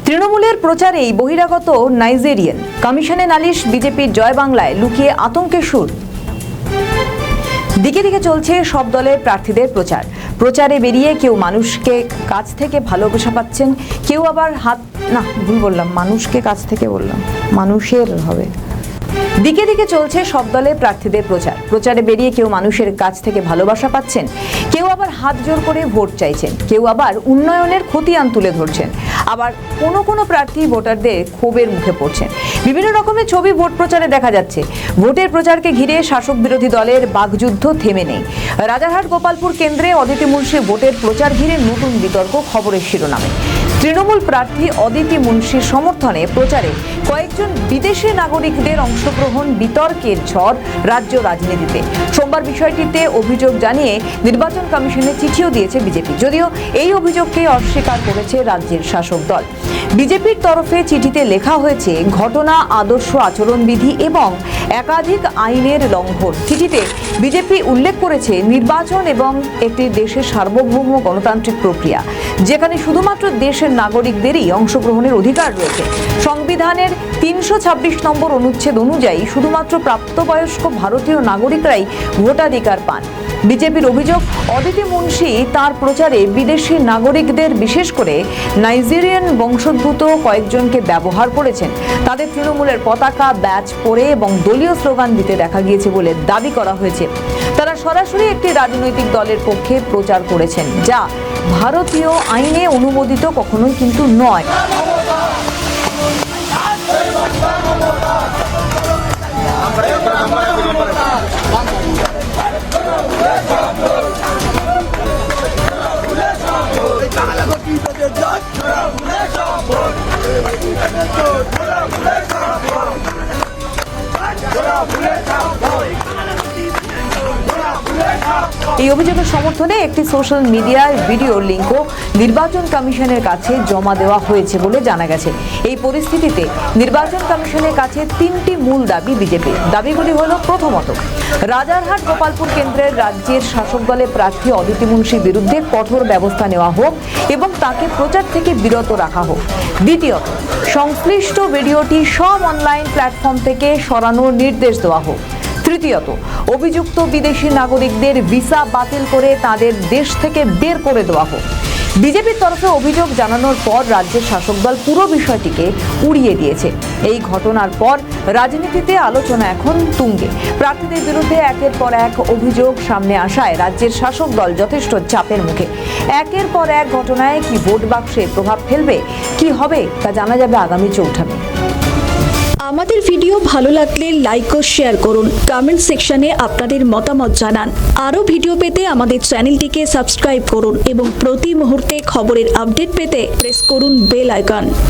তৃণমূলের প্রচারেই বহিরাগত নাইজেরিয়ান, কমিশনে নালিশ বিজেপির জয় বাংলায় লুকিয়ে আতঙ্কের সুর। দিকে দিকে চলছে সব দলের প্রার্থীদের প্রচারে বেরিয়ে কেউ মানুষকে কাছ থেকে ভালোবাসা পাচ্ছেন, কেউ আবার মানুষকে কাছ থেকে বললাম, মানুষের হবে। দিকে দিকে চলছে সব দলের প্রার্থীদের প্রচারে বেরিয়ে কেউ মানুষের কাছ থেকে ভালোবাসা পাচ্ছেন, কেউ আবার হাত জোর করে ভোট চাইছেন, কেউ আবার উন্নয়নের খতিয়ান তুলে ধরছেন, আবার কোনো প্রার্থী ভোটারদের ক্ষোভের মুখে পড়ছেন। বিভিন্ন রকমের ছবি ভোট প্রচারে দেখা যাচ্ছে। ভোটের প্রচারকে ঘিরে শাসক বিরোধী দলের বাকযুদ্ধ থেমে নেই। রাজারহাট গোপালপুর কেন্দ্রে অদিতি মুন্সির ভোটের প্রচার ঘিরে নতুন বিতর্ক খবরের শিরোনামে। তৃণমূল প্রার্থী অদিতি মুন্সির সমর্থনে প্রচারে কয়েকজন বিদেশি নাগরিকদের অংশগ্রহণ বিতর্কের ঝড় রাজ্য রাজনীতিতে। সোমবার বিষয়টিতে অভিযোগ জানিয়ে নির্বাচন কমিশনে চিঠিও দিয়েছে বিজেপি, যদিও এই অভিযোগকে অস্বীকার করেছে রাজ্যের শাসক দল। বিজেপির তরফে চিঠিতে লেখা হয়েছে, ঘটনা আদর্শ আচরণবিধি এবং একাধিক আইনের লঙ্ঘন। চিঠিতে বিজেপি উল্লেখ করেছে, নির্বাচন এবং একটি দেশের সার্বভৌম গণতান্ত্রিক প্রক্রিয়া, যেখানে শুধুমাত্র দেশের নাগরিকদেরই অংশগ্রহণের অধিকার রয়েছে। সংবিধানের ৩২৬ নম্বর অনুচ্ছেদ অনুযায়ী শুধুমাত্র প্রাপ্তবয়স্ক ভারতীয় নাগরিকরাই ভোটাধিকার পান। বিজেপির অভিযোগ, অদিতি মুন্সি তার প্রচারে বিদেশি নাগরিকদের, বিশেষ করে নাইজেরিয়ান বংশোদ্ভূত কয়েকজনকে ব্যবহার করেছেন। তাদের তৃণমূলের পতাকা, ব্যাজ পরে এবং দলীয় স্লোগান দিতে দেখা গিয়েছে বলে দাবি করা হয়েছে। তারা সরাসরি একটি রাজনৈতিক দলের পক্ষে প্রচার করেছেন, যা ভারতীয় আইনে অনুমোদিত কখনোই কিন্তু নয়। এই অভিযোগের সমর্থনে একটি সোশ্যাল মিডিয়ার ভিডিও লিঙ্কও নির্বাচন কমিশনের কাছে জমা দেওয়া হয়েছে বলে জানা গেছে। এই পরিস্থিতিতে নির্বাচন কমিশনের কাছে তিনটি মূল দাবি বিজেপির। দাবিগুলি হল, প্রথমত, রাজারহাট গোপালপুর কেন্দ্রের রাজ্যের শাসক দলের প্রার্থী অদিতি মুন্সির বিরুদ্ধে কঠোর ব্যবস্থা নেওয়া হোক এবং তাকে প্রচার থেকে বিরত রাখা হোক। দ্বিতীয়ত, সংশ্লিষ্ট ভিডিওটি সব অনলাইন প্ল্যাটফর্ম থেকে সরানোর নির্দেশ দেওয়া হোক। তৃতীয়ত, অভিযুক্ত বিদেশি নাগরিকদের ভিসা বাতিল করে তাদের দেশ থেকে বের করে দেওয়া হোক। বিজেপির তরফে অভিযোগ জানানোর পর রাজ্যের শাসক দল পুরো বিষয়টিকে উড়িয়ে দিয়েছে। এই ঘটনার পর রাজনীতিতে আলোচনা এখন তুঙ্গে। প্রার্থীদের বিরুদ্ধে একের পর এক অভিযোগ সামনে আসায় রাজ্যের শাসক দল যথেষ্ট চাপের মুখে। একের পর এক ঘটনায় কি ভোট বাক্সে প্রভাব ফেলবে, কি হবে তা জানা যাবে আগামী ৪ঠা মে। আমাদের ভিডিও ভালো লাগলে লাইক ও শেয়ার করুন, কমেন্ট সেকশনে আপনাদের মতামত জানান। আরও ভিডিও পেতে আমাদের চ্যানেলটিকে সাবস্ক্রাইব করুন এবং প্রতি মুহূর্তে খবরের আপডেট পেতে প্রেস করুন বেল আইকন।